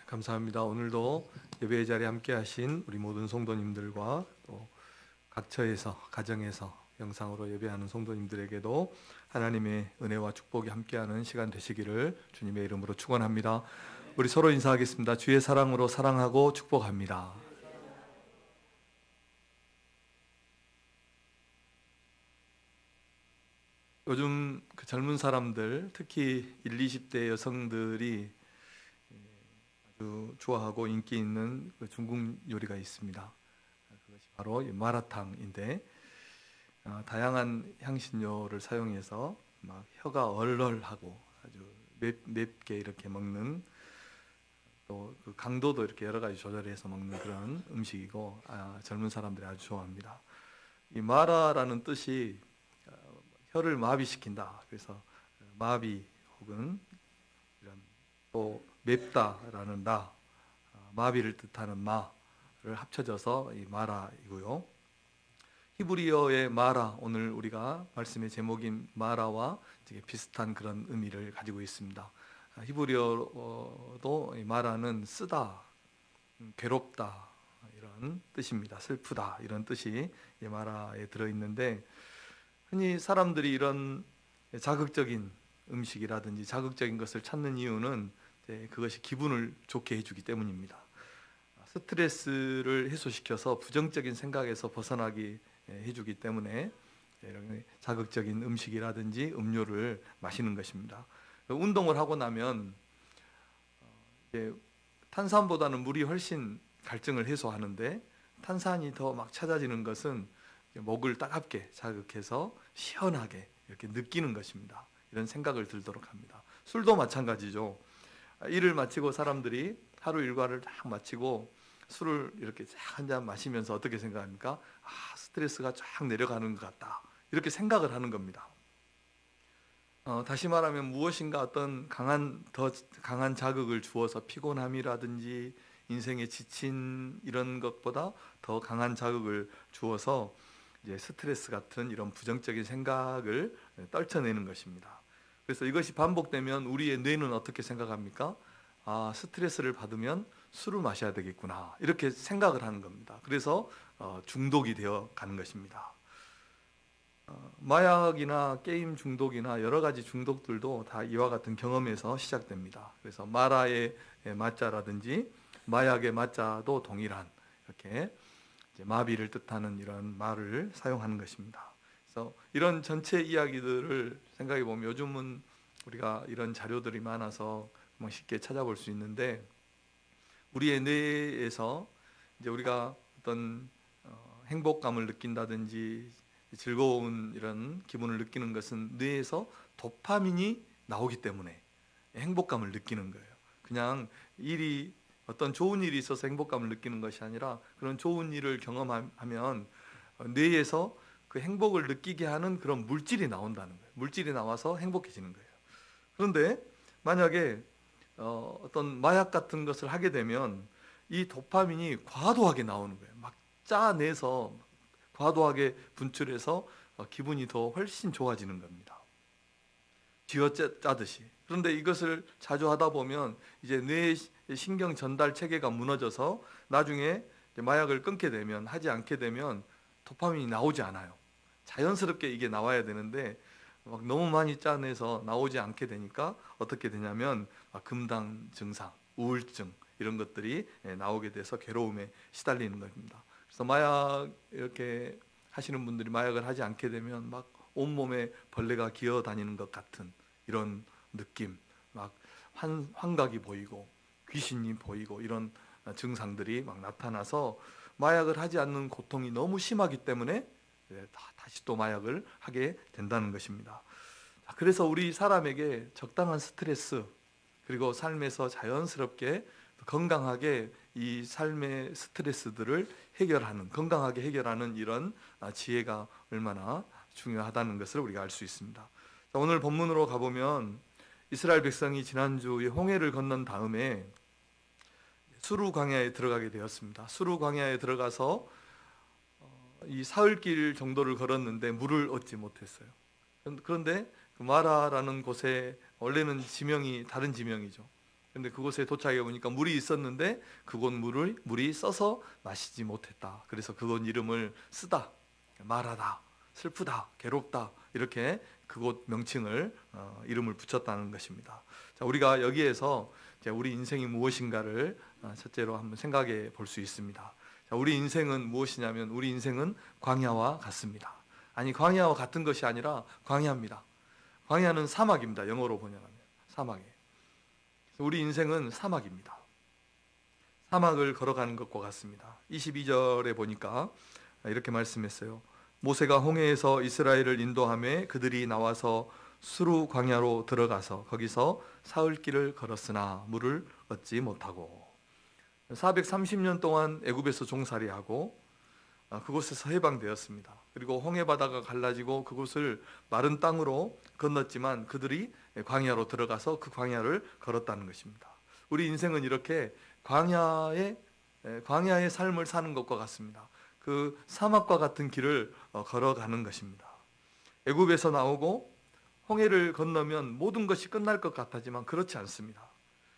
감사합니다. 오늘도 예배의 자리에 함께 하신 우리 모든 성도님들과 또 각처에서 가정에서 영상으로 예배하는 성도님들에게도 하나님의 은혜와 축복이 함께하는 시간 되시기를 주님의 이름으로 축원합니다. 우리 서로 인사하겠습니다. 주의 사랑으로 사랑하고 축복합니다. 요즘 그 젊은 사람들, 특히 1, 20대 여성들이 아주 좋아하고 인기 있는 그 중국 요리가 있습니다. 그것이 바로 이 마라탕인데, 다양한 향신료를 사용해서 막 혀가 얼얼하고 아주 맵게 이렇게 먹는, 또 그 강도도 이렇게 여러 가지 조절해서 먹는 그런 음식이고, 젊은 사람들이 아주 좋아합니다. 이 마라라는 뜻이 혀를 마비시킨다. 그래서 마비 혹은 이런 또 맵다라는 마비를 뜻하는 마를 합쳐져서 이 마라이고요. 히브리어의 마라, 오늘 우리가 말씀의 제목인 마라와 되게 비슷한 그런 의미를 가지고 있습니다. 히브리어도 이 마라는 쓰다, 괴롭다 이런 뜻입니다. 슬프다 이런 뜻이 이 마라에 들어있는데, 흔히 사람들이 이런 자극적인 음식이라든지 자극적인 것을 찾는 이유는 그것이 기분을 좋게 해주기 때문입니다. 스트레스를 해소시켜서 부정적인 생각에서 벗어나게 해주기 때문에 이런 자극적인 음식이라든지 음료를 마시는 것입니다. 운동을 하고 나면 탄산보다는 물이 훨씬 갈증을 해소하는데, 탄산이 더 막 찾아지는 것은 목을 따갑게 자극해서 시원하게 이렇게 느끼는 것입니다. 이런 생각을 들도록 합니다. 술도 마찬가지죠. 일을 마치고 사람들이 하루 일과를 딱 마치고 술을 이렇게 한 잔 마시면서 어떻게 생각합니까? 스트레스가 쫙 내려가는 것 같다. 이렇게 생각을 하는 겁니다. 다시 말하면 무엇인가 어떤 더 강한 자극을 주어서 피곤함이라든지 인생에 지친 이런 것보다 더 강한 자극을 주어서 이제 스트레스 같은 이런 부정적인 생각을 떨쳐내는 것입니다. 그래서 이것이 반복되면 우리의 뇌는 어떻게 생각합니까? 스트레스를 받으면 술을 마셔야 되겠구나 이렇게 생각을 하는 겁니다. 그래서 중독이 되어 가는 것입니다. 마약이나 게임 중독이나 여러 가지 중독들도 다 이와 같은 경험에서 시작됩니다. 그래서 마라의 마자라든지 마약의 마자도 동일한 이렇게 마비를 뜻하는 이런 말을 사용하는 것입니다. 그래서 이런 전체 이야기들을 생각해 보면 요즘은 우리가 이런 자료들이 많아서 쉽게 찾아볼 수 있는데, 우리의 뇌에서 이제 우리가 어떤 행복감을 느낀다든지 즐거운 이런 기분을 느끼는 것은 뇌에서 도파민이 나오기 때문에 행복감을 느끼는 거예요. 그냥 어떤 좋은 일이 있어서 행복감을 느끼는 것이 아니라, 그런 좋은 일을 경험하면 뇌에서 그 행복을 느끼게 하는 그런 물질이 나온다는 거예요. 물질이 나와서 행복해지는 거예요. 그런데 만약에 어떤 마약 같은 것을 하게 되면 이 도파민이 과도하게 나오는 거예요. 막 짜내서 과도하게 분출해서 기분이 더 훨씬 좋아지는 겁니다. 쥐어짜듯이. 그런데 이것을 자주 하다 보면 이제 뇌의 신경 전달 체계가 무너져서 나중에 마약을 끊게 되면, 하지 않게 되면 도파민이 나오지 않아요. 자연스럽게 이게 나와야 되는데 막 너무 많이 짜내서 나오지 않게 되니까 어떻게 되냐면 금당 증상, 우울증 이런 것들이 나오게 돼서 괴로움에 시달리는 겁니다. 그래서 마약 이렇게 하시는 분들이 마약을 하지 않게 되면 막 온몸에 벌레가 기어 다니는 것 같은 이런 느낌, 막 환각이 보이고 귀신이 보이고 이런 증상들이 막 나타나서 마약을 하지 않는 고통이 너무 심하기 때문에 다시 또 마약을 하게 된다는 것입니다. 그래서 우리 사람에게 적당한 스트레스, 그리고 삶에서 자연스럽게 건강하게 이 삶의 스트레스들을 건강하게 해결하는 이런 지혜가 얼마나 중요하다는 것을 우리가 알 수 있습니다. 오늘 본문으로 가보면 이스라엘 백성이 지난주에 홍해를 건넌 다음에 수르 광야에 들어가게 되었습니다. 수르 광야에 들어가서 이 사흘길 정도를 걸었는데 물을 얻지 못했어요. 그런데 그 마라라는 곳에 원래는 지명이 다른 지명이죠. 근데 그곳에 도착해 보니까 물이 있었는데 그곳 물이 써서 마시지 못했다. 그래서 그곳 이름을 쓰다, 말하다, 슬프다, 괴롭다, 이렇게 그곳 명칭을 이름을 붙였다는 것입니다. 자, 우리가 여기에서 이제 우리 인생이 무엇인가를 첫째로 한번 생각해 볼 수 있습니다. 자, 우리 인생은 무엇이냐면 우리 인생은 광야와 같습니다. 아니, 광야와 같은 것이 아니라 광야입니다. 광야는 사막입니다. 영어로 번역하면 사막이에요. 우리 인생은 사막입니다. 사막을 걸어가는 것과 같습니다. 22절에 보니까 이렇게 말씀했어요. 모세가 홍해에서 이스라엘을 인도하며 그들이 나와서 수르 광야로 들어가서 거기서 사흘길을 걸었으나 물을 얻지 못하고 430년 동안 애굽에서 종살이하고 그곳에서 해방되었습니다. 그리고 홍해 바다가 갈라지고 그곳을 마른 땅으로 건넜지만 그들이 광야로 들어가서 그 광야를 걸었다는 것입니다. 우리 인생은 이렇게 광야의 삶을 사는 것과 같습니다. 그 사막과 같은 길을 걸어가는 것입니다. 애굽에서 나오고 홍해를 건너면 모든 것이 끝날 것 같았지만 그렇지 않습니다.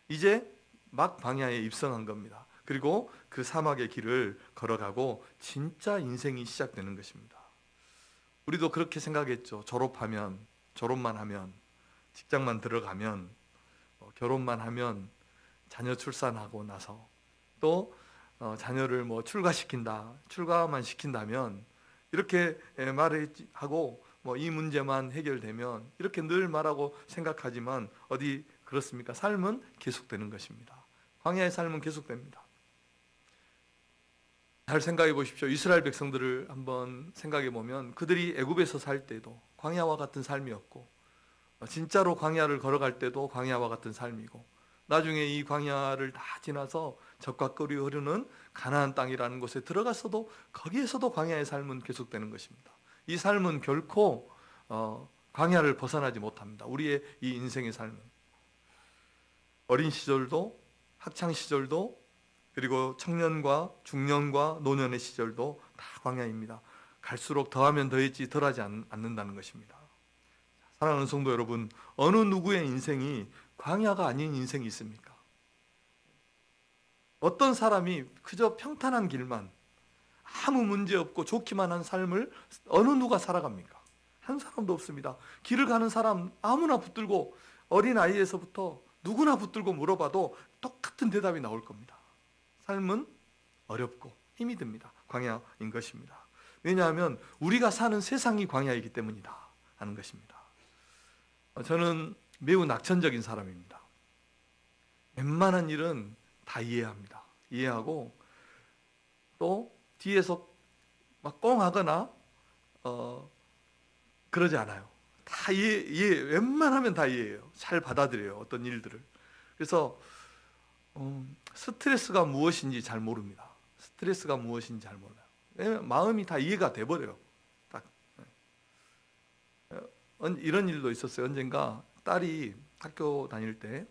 이제 막 광야에 입성한 겁니다. 그리고 그 사막의 길을 걸어가고 진짜 인생이 시작되는 것입니다. 우리도 그렇게 생각했죠. 졸업만 하면, 직장만 들어가면, 결혼만 하면, 자녀 출산하고 나서 또 자녀를 출가만 시킨다면 이렇게 말하고 이 문제만 해결되면 이렇게 늘 말하고 생각하지만 어디 그렇습니까? 삶은 계속되는 것입니다. 광야의 삶은 계속됩니다. 잘 생각해 보십시오. 이스라엘 백성들을 한번 생각해 보면 그들이 애굽에서 살 때도 광야와 같은 삶이었고 진짜로 광야를 걸어갈 때도 광야와 같은 삶이고 나중에 이 광야를 다 지나서 적과 꿀이 흐르는 가나안 땅이라는 곳에 들어갔어도 거기에서도 광야의 삶은 계속되는 것입니다. 이 삶은 결코 광야를 벗어나지 못합니다. 우리의 이 인생의 삶은 어린 시절도 학창 시절도 그리고 청년과 중년과 노년의 시절도 다 광야입니다. 갈수록 더하면 더했지 덜하지 않는다는 것입니다. 사랑하는 성도 여러분, 어느 누구의 인생이 광야가 아닌 인생이 있습니까? 어떤 사람이 그저 평탄한 길만 아무 문제 없고 좋기만 한 삶을 어느 누가 살아갑니까? 한 사람도 없습니다. 길을 가는 사람 아무나 붙들고 어린아이에서부터 누구나 붙들고 물어봐도 똑같은 대답이 나올 겁니다. 삶은 어렵고 힘이 듭니다. 광야인 것입니다. 왜냐하면 우리가 사는 세상이 광야이기 때문이다 하는 것입니다. 저는 매우 낙천적인 사람입니다. 웬만한 일은 다 이해합니다. 이해하고 또 뒤에서 막 꽁하거나 그러지 않아요. 다 웬만하면 다 이해해요. 잘 받아들여요. 어떤 일들을. 그래서 스트레스가 무엇인지 잘 모릅니다. 스트레스가 무엇인지 잘 몰라요. 왜냐면 마음이 다 이해가 돼버려요. 딱. 이런 일도 있었어요. 언젠가 딸이 학교 다닐 때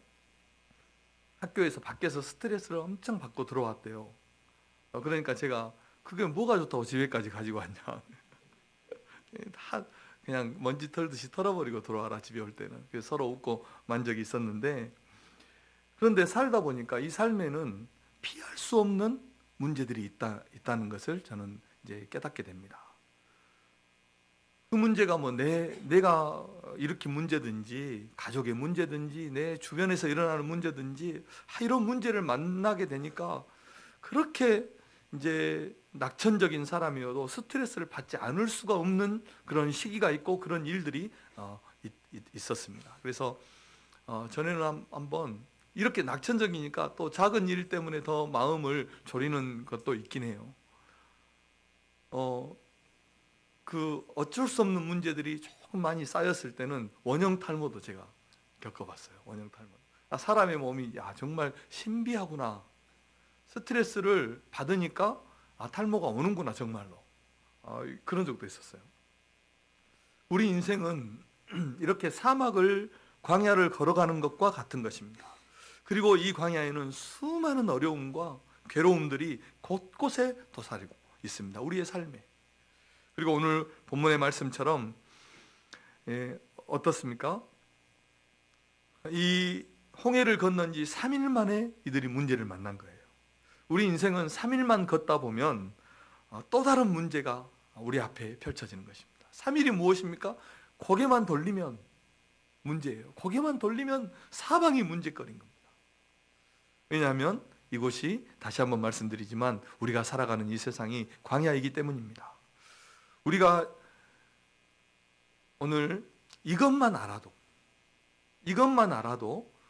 학교에서 밖에서 스트레스를 엄청 받고 들어왔대요. 그러니까 제가 그게 뭐가 좋다고 집에까지 가지고 왔냐. 다 그냥 먼지 털듯이 털어버리고 돌아와라 집에 올 때는. 그래서 서로 웃고 만 적이 있었는데 그런데 살다 보니까 이 삶에는 피할 수 없는 문제들이 있다는 것을 저는 이제 깨닫게 됩니다. 그 문제가 내가 일으킨 문제든지 가족의 문제든지 내 주변에서 일어나는 문제든지 이런 문제를 만나게 되니까 그렇게 이제 낙천적인 사람이어도 스트레스를 받지 않을 수가 없는 그런 시기가 있고 그런 일들이 있었습니다. 그래서 전에는 한번 이렇게 낙천적이니까 또 작은 일 때문에 더 마음을 졸이는 것도 있긴 해요. 그 어쩔 수 없는 문제들이 조금 많이 쌓였을 때는 원형 탈모도 제가 겪어봤어요. 원형 탈모. 사람의 몸이 정말 신비하구나. 스트레스를 받으니까 탈모가 오는구나 정말로. 그런 적도 있었어요. 우리 인생은 이렇게 광야를 걸어가는 것과 같은 것입니다. 그리고 이 광야에는 수많은 어려움과 괴로움들이 곳곳에 도사리고 있습니다. 우리의 삶에. 그리고 오늘 본문의 말씀처럼 어떻습니까? 이 홍해를 건넌 지 3일 만에 이들이 문제를 만난 거예요. 우리 인생은 3일만 걷다 보면 또 다른 문제가 우리 앞에 펼쳐지는 것입니다. 3일이 무엇입니까? 고개만 돌리면 문제예요. 고개만 돌리면 사방이 문제거리인 겁니다. 왜냐하면 이곳이 다시 한번 말씀드리지만 우리가 살아가는 이 세상이 광야이기 때문입니다. 우리가 오늘 이것만 알아도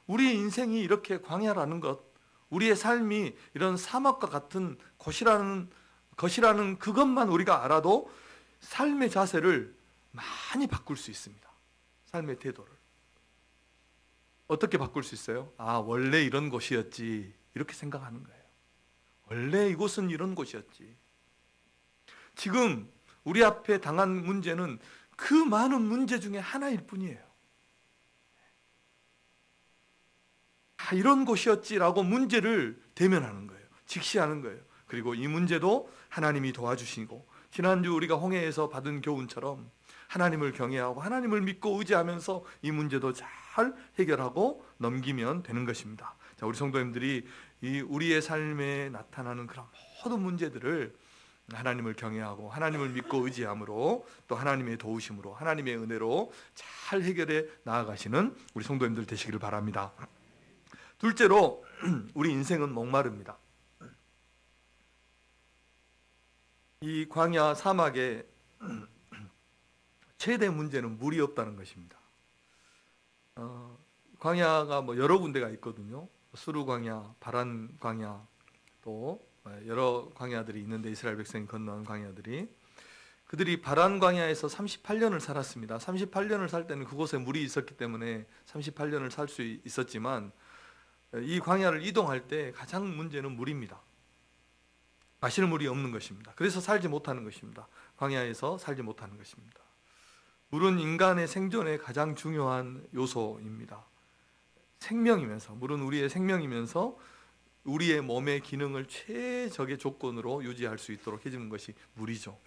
우리 인생이 이렇게 광야라는 것, 우리의 삶이 이런 사막과 같은 것이라는 그것만 우리가 알아도 삶의 자세를 많이 바꿀 수 있습니다. 삶의 태도를. 어떻게 바꿀 수 있어요? 원래 이런 곳이었지, 이렇게 생각하는 거예요. 원래 이곳은 이런 곳이었지. 지금 우리 앞에 당한 문제는 그 많은 문제 중에 하나일 뿐이에요. 이런 곳이었지라고 문제를 대면하는 거예요. 직시하는 거예요. 그리고 이 문제도 하나님이 도와주시고, 지난주 우리가 홍해에서 받은 교훈처럼 하나님을 경외하고 하나님을 믿고 의지하면서 이 문제도 잘 해결하고 넘기면 되는 것입니다. 자, 우리 성도님들이 우리의 삶에 나타나는 그런 모든 문제들을 하나님을 경외하고 하나님을 믿고 의지함으로, 또 하나님의 도우심으로, 하나님의 은혜로 잘 해결해 나아가시는 우리 성도님들 되시기를 바랍니다. 둘째로 우리 인생은 목마릅니다. 이 광야 사막의 최대 문제는 물이 없다는 것입니다. 광야가 여러 군데가 있거든요. 수르 광야, 바란 광야, 또 여러 광야들이 있는데, 이스라엘 백성이 건너온 광야들이, 그들이 바란 광야에서 38년을 살았습니다. 38년을 살 때는 그곳에 물이 있었기 때문에 38년을 살 수 있었지만, 이 광야를 이동할 때 가장 문제는 물입니다. 마실 물이 없는 것입니다. 그래서 살지 못하는 것입니다. 광야에서 살지 못하는 것입니다. 물은 인간의 생존에 가장 중요한 요소입니다. 생명이면서, 물은 우리의 생명이면서 우리의 몸의 기능을 최적의 조건으로 유지할 수 있도록 해주는 것이 물이죠.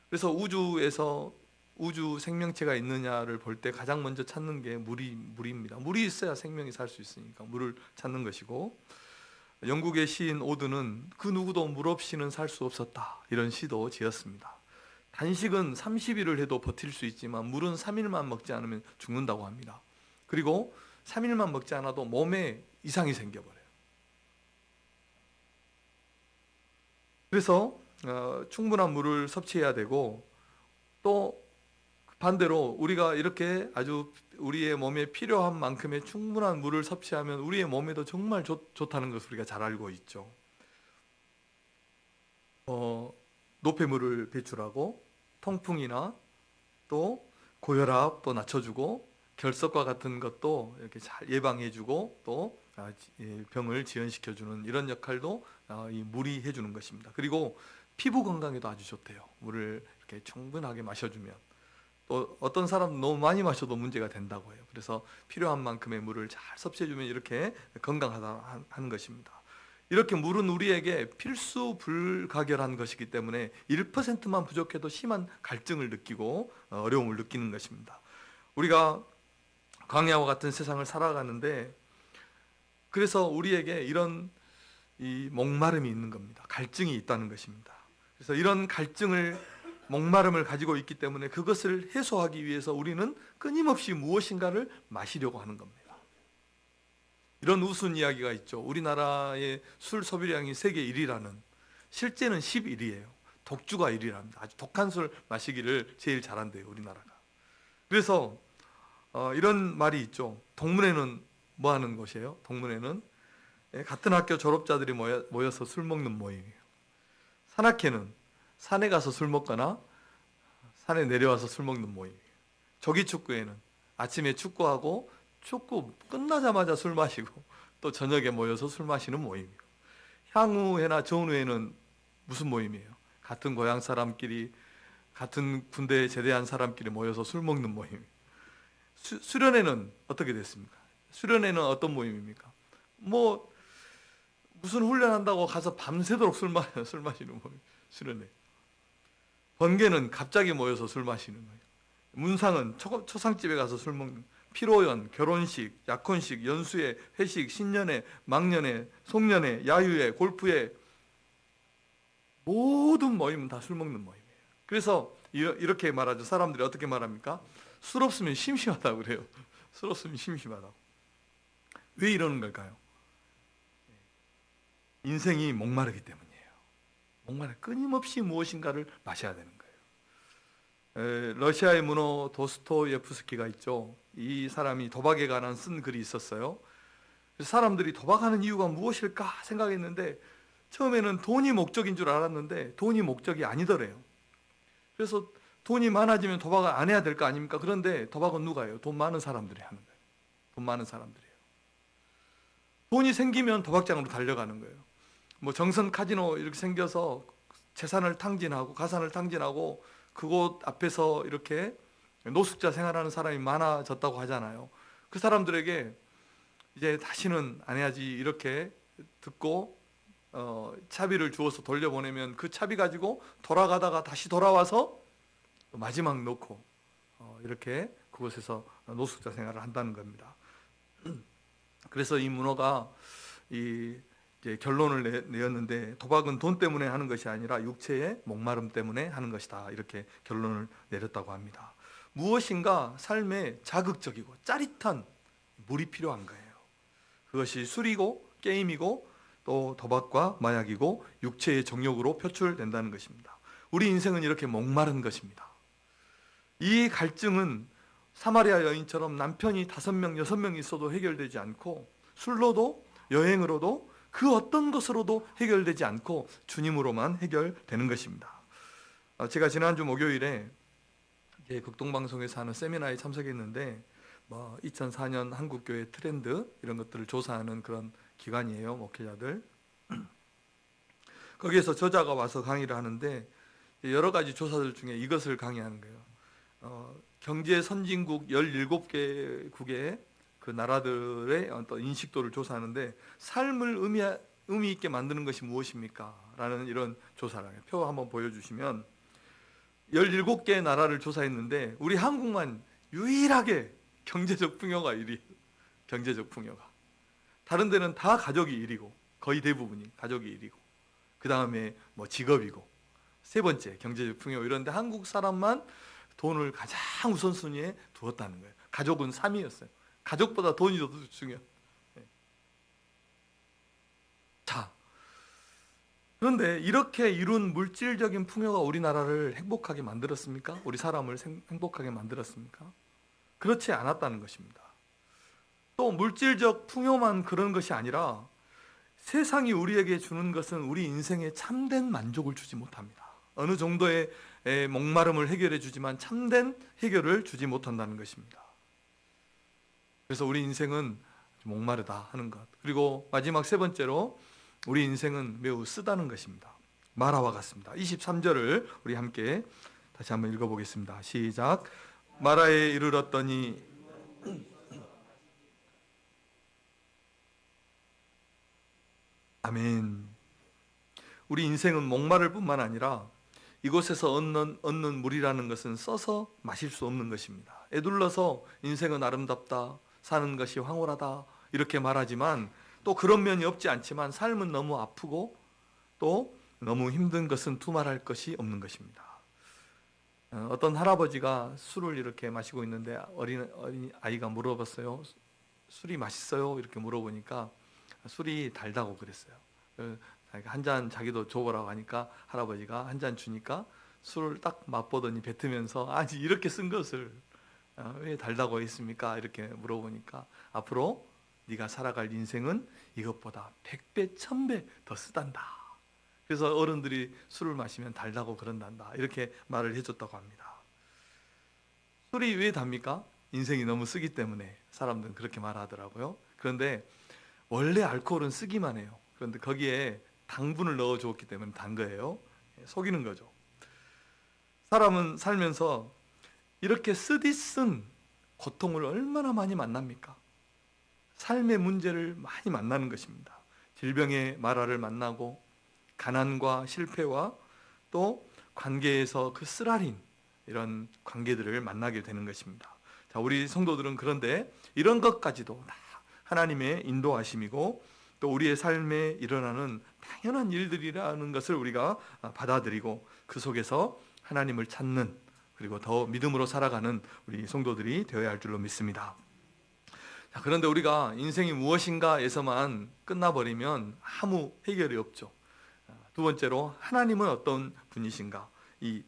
그래서 우주에서 우주 생명체가 있느냐를 볼 때 가장 먼저 찾는 게 물입니다. 물이 있어야 생명이 살 수 있으니까 물을 찾는 것이고, 영국의 시인 오드는 그 누구도 물 없이는 살 수 없었다, 이런 시도 지었습니다. 단식은 30일을 해도 버틸 수 있지만 물은 3일만 먹지 않으면 죽는다고 합니다. 그리고 3일만 먹지 않아도 몸에 이상이 생겨버려요. 그래서 충분한 물을 섭취해야 되고, 또 반대로 우리가 이렇게 아주 우리의 몸에 필요한 만큼의 충분한 물을 섭취하면 우리의 몸에도 정말 좋다는 것을 우리가 잘 알고 있죠. 노폐물을 배출하고, 통풍이나 또 고혈압도 낮춰주고, 결석과 같은 것도 이렇게 잘 예방해주고, 또 병을 지연시켜주는 이런 역할도 이 물이 해주는 것입니다. 그리고 피부 건강에도 아주 좋대요. 물을 이렇게 충분하게 마셔주면. 또 어떤 사람은 너무 많이 마셔도 문제가 된다고 해요. 그래서 필요한 만큼의 물을 잘 섭취해주면 이렇게 건강하다 하는 것입니다. 이렇게 물은 우리에게 필수 불가결한 것이기 때문에 1%만 부족해도 심한 갈증을 느끼고 어려움을 느끼는 것입니다. 우리가 광야와 같은 세상을 살아가는데, 그래서 우리에게 이런 이 목마름이 있는 겁니다. 갈증이 있다는 것입니다. 그래서 이런 목마름을 가지고 있기 때문에 그것을 해소하기 위해서 우리는 끊임없이 무엇인가를 마시려고 하는 겁니다. 이런 우스운 이야기가 있죠. 우리나라의 술 소비량이 세계 1위라는, 실제는 11위예요. 독주가 1위랍니다. 아주 독한 술 마시기를 제일 잘한대요, 우리나라가. 그래서 이런 말이 있죠. 동문회는 뭐 하는 곳이에요? 동문회는 같은 학교 졸업자들이 모여서 술 먹는 모임이에요. 산악회는 산에 가서 술 먹거나 산에 내려와서 술 먹는 모임이에요. 조기축구회는 아침에 축구하고 축구 끝나자마자 술 마시고 또 저녁에 모여서 술 마시는 모임이에요. 향후회나 전후회는 무슨 모임이에요? 같은 고향 사람끼리, 같은 군대에 제대한 사람끼리 모여서 술 먹는 모임이에요. 수련회는 어떻게 됐습니까? 수련회는 어떤 모임입니까? 무슨 훈련한다고 가서 밤새도록 술 마시는 모임, 수련회. 번개는 갑자기 모여서 술 마시는 거예요. 문상은 초상집에 가서 술 먹는, 피로연, 결혼식, 약혼식, 연수회, 회식, 신년회, 망년회, 송년회, 야유회, 골프회, 모든 모임은 다 술 먹는 모임이에요. 그래서 이렇게 말하죠. 사람들이 어떻게 말합니까? 술 없으면 심심하다고 그래요. 술 없으면 심심하다고. 왜 이러는 걸까요? 인생이 목마르기 때문이에요. 끊임없이 무엇인가를 마셔야 되는 거예요. 러시아의 문호 도스토예프스키가 있죠. 이 사람이 도박에 관한 쓴 글이 있었어요. 그래서 사람들이 도박하는 이유가 무엇일까 생각했는데 처음에는 돈이 목적인 줄 알았는데 돈이 목적이 아니더래요. 그래서 돈이 많아지면 도박을 안 해야 될 거 아닙니까? 그런데 도박은 누가 해요? 돈 많은 사람들이 하는 거예요. 돈 많은 사람들이에요. 돈이 생기면 도박장으로 달려가는 거예요. 뭐 정선 카지노 이렇게 생겨서 재산을 탕진하고 가산을 탕진하고 그곳 앞에서 이렇게 노숙자 생활하는 사람이 많아졌다고 하잖아요. 그 사람들에게 이제 다시는 안 해야지 이렇게 듣고 차비를 주어서 돌려보내면 그 차비 가지고 돌아가다가 다시 돌아와서 마지막 놓고 이렇게 그곳에서 노숙자 생활을 한다는 겁니다. 그래서 이 문호가 이제 결론을 내었는데 도박은 돈 때문에 하는 것이 아니라 육체의 목마름 때문에 하는 것이다. 이렇게 결론을 내렸다고 합니다. 무엇인가 삶에 자극적이고 짜릿한 물이 필요한 거예요. 그것이 술이고 게임이고 또 도박과 마약이고 육체의 정욕으로 표출된다는 것입니다. 우리 인생은 이렇게 목마른 것입니다. 이 갈증은 사마리아 여인처럼 남편이 5명, 6명 있어도 해결되지 않고 술로도 여행으로도 그 어떤 것으로도 해결되지 않고 주님으로만 해결되는 것입니다. 제가 지난주 목요일에 극동방송에서 하는 세미나에 참석했는데 2004년 한국교회 트렌드 이런 것들을 조사하는 그런 기관이에요. 목회자들. 거기에서 저자가 와서 강의를 하는데 여러 가지 조사들 중에 이것을 강의하는 거예요. 경제 선진국 17개국의 그 나라들의 어떤 인식도를 조사하는데 삶을 의미 있게 만드는 것이 무엇입니까? 라는 이런 조사를 해요. 표 한번 보여주시면 17개 나라를 조사했는데 우리 한국만 유일하게 경제적 풍요가 1위. 경제적 풍요가. 다른 데는 다 가족이 1위고 거의 대부분이 가족이 1위고 그 다음에 뭐 직업이고 세 번째 경제적 풍요 이런데 한국 사람만 돈을 가장 우선순위에 두었다는 거예요. 가족은 3위였어요. 가족보다 돈이 더 중요해요. 자, 그런데 이렇게 이룬 물질적인 풍요가 우리나라를 행복하게 만들었습니까? 우리 사람을 행복하게 만들었습니까? 그렇지 않았다는 것입니다. 또 물질적 풍요만 그런 것이 아니라 세상이 우리에게 주는 것은 우리 인생에 참된 만족을 주지 못합니다. 어느 정도의 목마름을 해결해 주지만 참된 해결을 주지 못한다는 것입니다. 그래서 우리 인생은 목마르다 하는 것. 그리고 마지막 세 번째로 우리 인생은 매우 쓰다는 것입니다. 마라와 같습니다. 23절을 우리 함께 다시 한번 읽어보겠습니다. 시작. 마라에 이르렀더니 아멘. 우리 인생은 목마를 뿐만 아니라 이곳에서 얻는 물이라는 것은 써서 마실 수 없는 것입니다. 애둘러서 인생은 아름답다, 사는 것이 황홀하다 이렇게 말하지만 또 그런 면이 없지 않지만 삶은 너무 아프고 또 너무 힘든 것은 두말할 것이 없는 것입니다. 어떤 할아버지가 술을 이렇게 마시고 있는데 어린 아이가 물어봤어요. 술이 맛있어요? 이렇게 물어보니까 술이 달다고 그랬어요. 한 잔 자기도 줘보라고 하니까 할아버지가 한 잔 주니까 술을 딱 맛보더니 뱉으면서 아니 이렇게 쓴 것을 왜 달다고 했습니까? 이렇게 물어보니까 앞으로 네가 살아갈 인생은 이것보다 100배, 1000배 더 쓰단다. 그래서 어른들이 술을 마시면 달다고 그런단다. 이렇게 말을 해줬다고 합니다. 술이 왜 답니까? 인생이 너무 쓰기 때문에 사람들은 그렇게 말하더라고요. 그런데 원래 알코올은 쓰기만 해요. 그런데 거기에 당분을 넣어주었기 때문에 단 거예요. 속이는 거죠. 사람은 살면서 이렇게 쓰디쓴 고통을 얼마나 많이 만납니까? 삶의 문제를 많이 만나는 것입니다. 질병의 마라를 만나고 가난과 실패와 또 관계에서 그 쓰라린 이런 관계들을 만나게 되는 것입니다. 자, 우리 성도들은 그런데 이런 것까지도 다 하나님의 인도하심이고 또 우리의 삶에 일어나는 당연한 일들이라는 것을 우리가 받아들이고 그 속에서 하나님을 찾는, 그리고 더 믿음으로 살아가는 우리 성도들이 되어야 할 줄로 믿습니다. 자, 그런데 우리가 인생이 무엇인가에서만 끝나버리면 아무 해결이 없죠. 두 번째로, 하나님은 어떤 분이신가? 이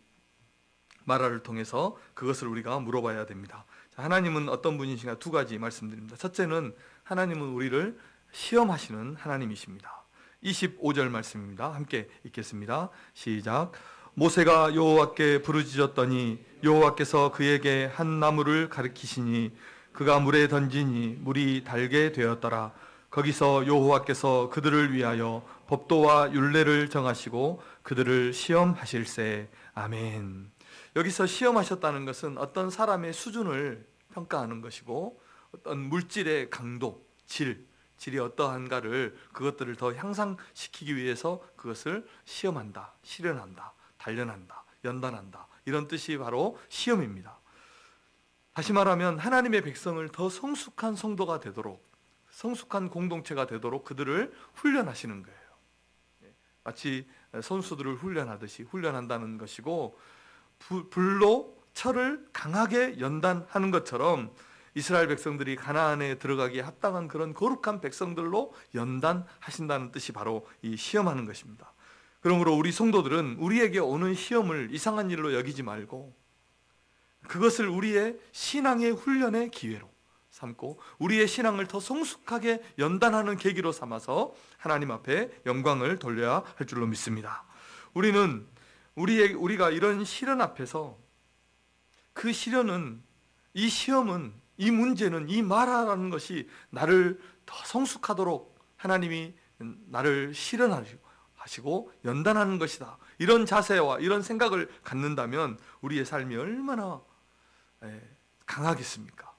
마라를 통해서 그것을 우리가 물어봐야 됩니다. 자, 하나님은 어떤 분이신가? 두 가지 말씀드립니다. 첫째는, 하나님은 우리를 시험하시는 하나님이십니다. 25절 말씀입니다. 함께 읽겠습니다. 시작. 모세가 여호와께 부르짖었더니 여호와께서 그에게 한 나무를 가리키시니 그가 물에 던지니 물이 달게 되었더라. 거기서 여호와께서 그들을 위하여 법도와 율례를 정하시고 그들을 시험하실세. 아멘. 여기서 시험하셨다는 것은 어떤 사람의 수준을 평가하는 것이고, 어떤 물질의 강도, 질이 어떠한가를, 그것들을 더 향상시키기 위해서 그것을 시험한다, 실현한다, 단련한다, 연단한다, 이런 뜻이 바로 시험입니다. 다시 말하면 하나님의 백성을 더 성숙한 성도가 되도록, 성숙한 공동체가 되도록 그들을 훈련하시는 거예요. 마치 선수들을 훈련하듯이 훈련한다는 것이고, 불로 철을 강하게 연단하는 것처럼 이스라엘 백성들이 가나안에 들어가기에 합당한 그런 거룩한 백성들로 연단하신다는 뜻이 바로 이 시험하는 것입니다. 그러므로 우리 성도들은 우리에게 오는 시험을 이상한 일로 여기지 말고 그것을 우리의 신앙의 훈련의 기회로 삼고 우리의 신앙을 더 성숙하게 연단하는 계기로 삼아서 하나님 앞에 영광을 돌려야 할 줄로 믿습니다. 우리가 이런 시련 앞에서, 그 시련은, 이 시험은, 이 문제는, 이 마라라는 것이 나를 더 성숙하도록 하나님이 나를 시련하시고 연단하는 것이다, 이런 자세와 이런 생각을 갖는다면 우리의 삶이 얼마나 강하겠습니까?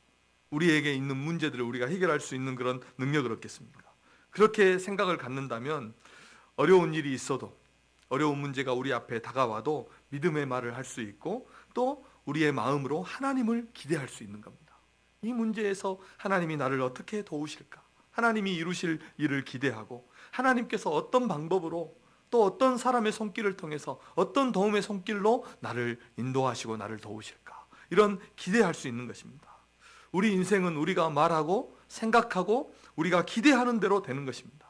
우리에게 있는 문제들을 우리가 해결할 수 있는 그런 능력을 얻겠습니까? 그렇게 생각을 갖는다면 어려운 일이 있어도, 어려운 문제가 우리 앞에 다가와도 믿음의 말을 할 수 있고, 또 우리의 마음으로 하나님을 기대할 수 있는 겁니다. 이 문제에서 하나님이 나를 어떻게 도우실까? 하나님이 이루실 일을 기대하고, 하나님께서 어떤 방법으로, 또 어떤 사람의 손길을 통해서, 어떤 도움의 손길로 나를 인도하시고 나를 도우실까? 이런 기대할 수 있는 것입니다. 우리 인생은 우리가 말하고 생각하고 우리가 기대하는 대로 되는 것입니다.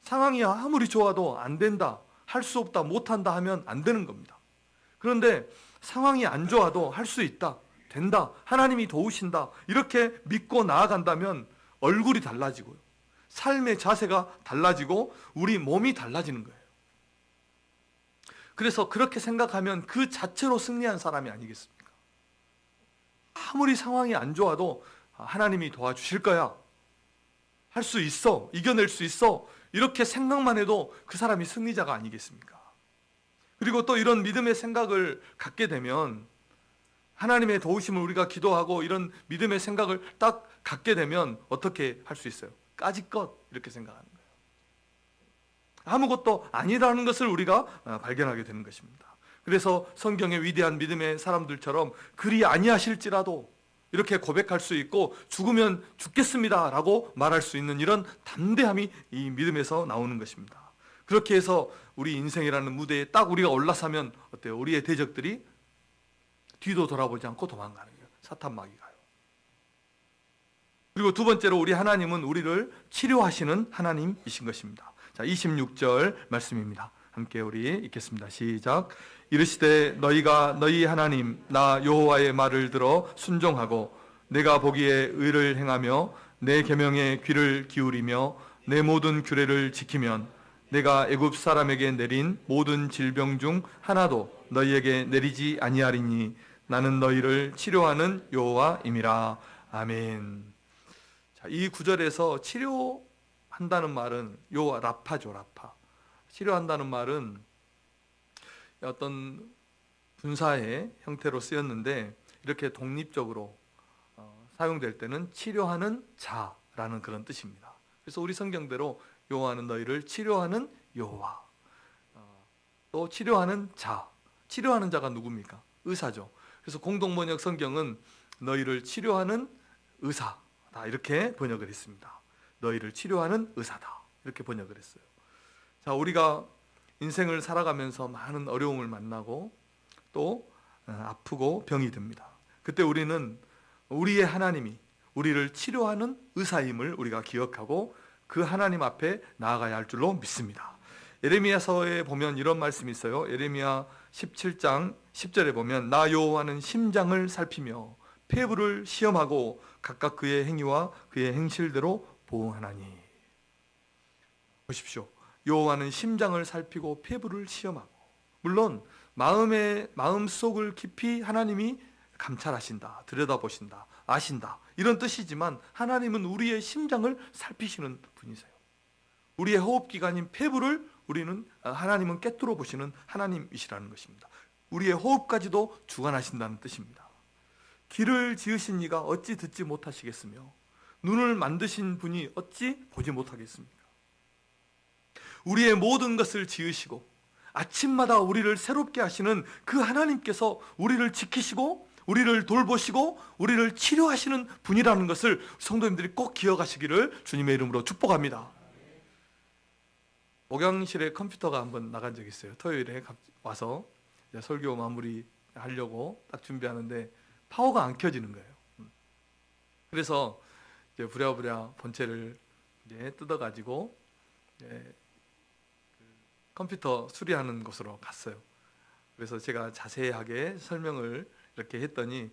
상황이 아무리 좋아도 안 된다, 할 수 없다, 못한다 하면 안 되는 겁니다. 그런데 상황이 안 좋아도 할 수 있다, 된다, 하나님이 도우신다, 이렇게 믿고 나아간다면 얼굴이 달라지고요, 삶의 자세가 달라지고 우리 몸이 달라지는 거예요. 그래서 그렇게 생각하면 그 자체로 승리한 사람이 아니겠습니까? 아무리 상황이 안 좋아도 하나님이 도와주실 거야, 할 수 있어, 이겨낼 수 있어, 이렇게 생각만 해도 그 사람이 승리자가 아니겠습니까? 그리고 또 이런 믿음의 생각을 갖게 되면, 하나님의 도우심을 우리가 기도하고 이런 믿음의 생각을 딱 갖게 되면 어떻게 할 수 있어요? 까짓것, 이렇게 생각하는 거예요. 아무것도 아니라는 것을 우리가 발견하게 되는 것입니다. 그래서 성경의 위대한 믿음의 사람들처럼 그리 아니하실지라도 이렇게 고백할 수 있고, 죽으면 죽겠습니다 라고 말할 수 있는 이런 담대함이 이 믿음에서 나오는 것입니다. 그렇게 해서 우리 인생이라는 무대에 딱 우리가 올라서면 어때요? 우리의 대적들이 뒤도 돌아보지 않고 도망가는 거예요. 사탄마귀가요. 그리고 두 번째로, 우리 하나님은 우리를 치료하시는 하나님이신 것입니다. 자, 26절 말씀입니다. 함께 우리 읽겠습니다. 시작. 이르시되 너희가 너희 하나님 나 여호와의 말을 들어 순종하고 내가 보기에 의를 행하며 내 계명에 귀를 기울이며 내 모든 규례를 지키면 내가 애굽 사람에게 내린 모든 질병 중 하나도 너희에게 내리지 아니하리니 나는 너희를 치료하는 여호와임이라. 아멘. 자, 이 구절에서 치료한다는 말은 여호와 라파죠, 라파. 치료한다는 말은 어떤 분사의 형태로 쓰였는데, 이렇게 독립적으로 사용될 때는 치료하는 자라는 그런 뜻입니다. 그래서 우리 성경대로 여호와는 너희를 치료하는 여호와, 또 치료하는 자, 치료하는 자가 누굽니까? 의사죠. 그래서 공동번역 성경은 너희를 치료하는 의사다 이렇게 번역을 했습니다. 너희를 치료하는 의사다 이렇게 번역을 했어요. 자, 우리가 인생을 살아가면서 많은 어려움을 만나고 또 아프고 병이 듭니다. 그때 우리는 우리의 하나님이 우리를 치료하는 의사임을 우리가 기억하고 그 하나님 앞에 나아가야 할 줄로 믿습니다. 예레미야서에 보면 이런 말씀이 있어요. 예레미야 17장 10절에 보면 나 여호와는 심장을 살피며 폐부를 시험하고 각각 그의 행위와 그의 행실대로 보응하나니. 보십시오. 여호와는 심장을 살피고 폐부를 시험하고, 물론 마음속을 깊이 하나님이 감찰하신다, 들여다보신다, 아신다 이런 뜻이지만 하나님은 우리의 심장을 살피시는 분이세요. 우리의 호흡기관인 폐부를 하나님은 꿰뚫어 보시는 하나님이시라는 것입니다. 우리의 호흡까지도 주관하신다는 뜻입니다. 귀를 지으신 이가 어찌 듣지 못하시겠으며 눈을 만드신 분이 어찌 보지 못하겠습니까? 우리의 모든 것을 지으시고 아침마다 우리를 새롭게 하시는 그 하나님께서 우리를 지키시고 우리를 돌보시고 우리를 치료하시는 분이라는 것을 성도님들이 꼭 기억하시기를 주님의 이름으로 축복합니다. 목양실에 컴퓨터가 한번 나간 적이 있어요. 토요일에 와서 설교 마무리 하려고 딱 준비하는데 파워가 안 켜지는 거예요. 그래서 이제 부랴부랴 본체를 뜯어가지고 컴퓨터 수리하는 곳으로 갔어요. 그래서 제가 자세하게 설명을 이렇게 했더니,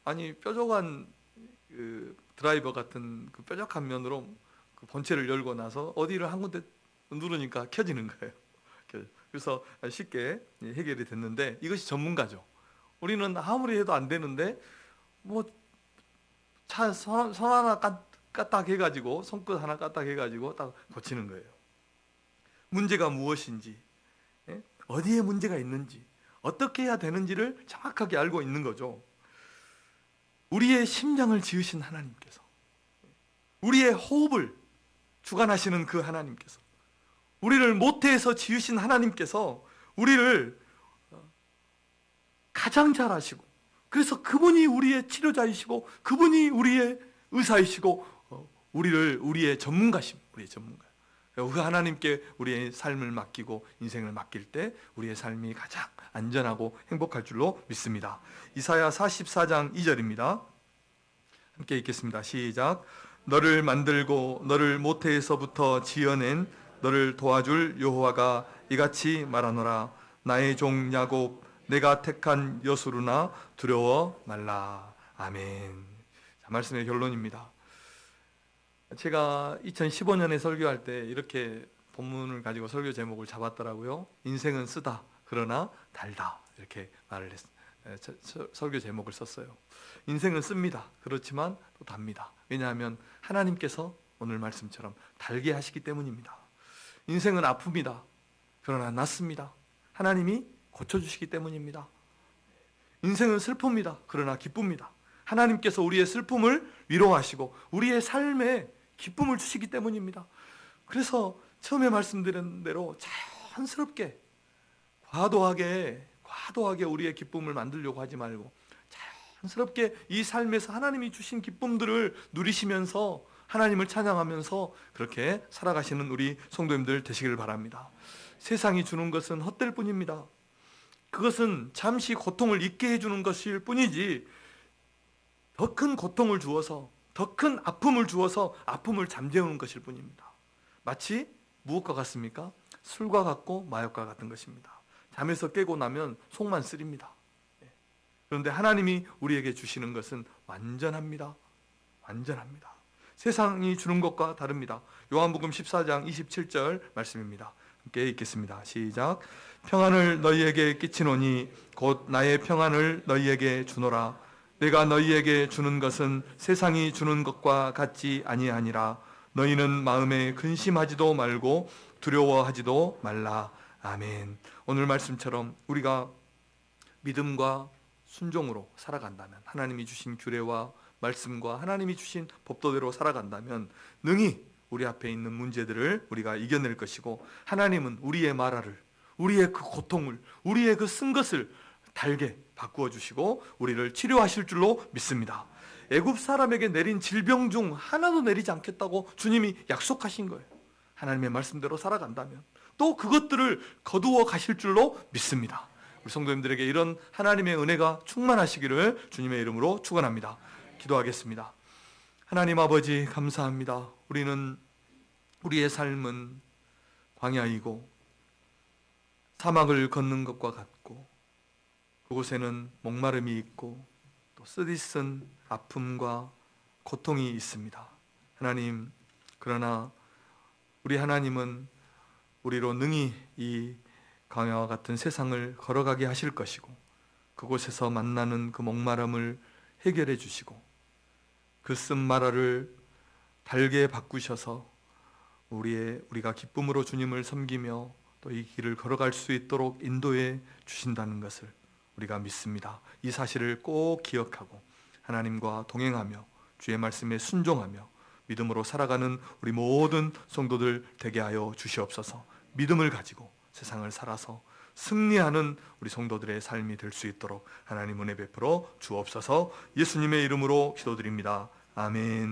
아니 뾰족한 그 드라이버 같은 그 뾰족한 면으로 그 본체를 열고 나서 어디를 한 군데 누르니까 켜지는 거예요. 그래서 쉽게 해결이 됐는데, 이것이 전문가죠. 우리는 아무리 해도 안 되는데 뭐 차 손 하나 까딱 해가지고, 손끝 하나 까딱 해가지고 딱 고치는 거예요. 문제가 무엇인지, 어디에 문제가 있는지, 어떻게 해야 되는지를 정확하게 알고 있는 거죠. 우리의 심장을 지으신 하나님께서, 우리의 호흡을 주관하시는 그 하나님께서, 우리를 모태에서 지으신 하나님께서 우리를 가장 잘 아시고, 그래서 그분이 우리의 치료자이시고 그분이 우리의 의사이시고 우리의 전문가십니다. 우리의 전문가. 그 하나님께 우리의 삶을 맡기고 인생을 맡길 때 우리의 삶이 가장 안전하고 행복할 줄로 믿습니다. 이사야 44장 2절입니다. 함께 읽겠습니다. 시작. 너를 만들고 너를 모태에서부터 지어낸 너를 도와줄 여호와가 이같이 말하노라. 나의 종 야곱 내가 택한 여수르나 두려워 말라. 아멘. 자, 말씀의 결론입니다. 제가 2015년에 설교할 때 이렇게 본문을 가지고 설교 제목을 잡았더라고요. 인생은 쓰다 그러나 달다, 이렇게 말을 설교 제목을 썼어요. 인생은 씁니다. 그렇지만 또 답니다. 왜냐하면 하나님께서 오늘 말씀처럼 달게 하시기 때문입니다. 인생은 아픕니다. 그러나 낫습니다. 하나님이 고쳐주시기 때문입니다. 인생은 슬픕니다. 그러나 기쁩니다. 하나님께서 우리의 슬픔을 위로하시고 우리의 삶에 기쁨을 주시기 때문입니다. 그래서 처음에 말씀드린 대로 자연스럽게 과도하게 우리의 기쁨을 만들려고 하지 말고 자연스럽게 이 삶에서 하나님이 주신 기쁨들을 누리시면서 하나님을 찬양하면서 그렇게 살아가시는 우리 성도님들 되시기를 바랍니다. 세상이 주는 것은 헛될 뿐입니다. 그것은 잠시 고통을 잊게 해주는 것일 뿐이지 더 큰 고통을 주어서, 더 큰 아픔을 주어서 아픔을 잠재우는 것일 뿐입니다. 마치 무엇과 같습니까? 술과 같고 마약과 같은 것입니다. 잠에서 깨고 나면 속만 쓰립니다. 그런데 하나님이 우리에게 주시는 것은 완전합니다. 완전합니다. 세상이 주는 것과 다릅니다. 요한복음 14장 27절 말씀입니다. 함께 읽겠습니다. 시작. 평안을 너희에게 끼치노니 곧 나의 평안을 너희에게 주노라. 내가 너희에게 주는 것은 세상이 주는 것과 같지 아니하니라. 너희는 마음에 근심하지도 말고 두려워하지도 말라. 아멘. 오늘 말씀처럼 우리가 믿음과 순종으로 살아간다면, 하나님이 주신 규례와 말씀과 하나님이 주신 법도대로 살아간다면 능히 우리 앞에 있는 문제들을 우리가 이겨낼 것이고, 하나님은 우리의 마라를, 우리의 그 고통을, 우리의 그 쓴 것을 달게 바꾸어 주시고 우리를 치료하실 줄로 믿습니다. 애굽 사람에게 내린 질병 중 하나도 내리지 않겠다고 주님이 약속하신 거예요. 하나님의 말씀대로 살아간다면 또 그것들을 거두어 가실 줄로 믿습니다. 우리 성도님들에게 이런 하나님의 은혜가 충만하시기를 주님의 이름으로 축원합니다. 기도하겠습니다. 하나님 아버지 감사합니다. 우리의 삶은 광야이고 사막을 걷는 것과 같고 그곳에는 목마름이 있고 또 쓰디쓴 아픔과 고통이 있습니다. 하나님, 그러나 우리 하나님은 우리로 능히 이 광야와 같은 세상을 걸어가게 하실 것이고 그곳에서 만나는 그 목마름을 해결해 주시고 그 쓴마라를 달게 바꾸셔서 우리가 기쁨으로 주님을 섬기며 또 이 길을 걸어갈 수 있도록 인도해 주신다는 것을 우리가 믿습니다. 이 사실을 꼭 기억하고 하나님과 동행하며 주의 말씀에 순종하며 믿음으로 살아가는 우리 모든 성도들 되게 하여 주시옵소서. 믿음을 가지고 세상을 살아서 승리하는 우리 성도들의 삶이 될 수 있도록 하나님 은혜 베풀어 주옵소서. 예수님의 이름으로 기도드립니다. 아멘.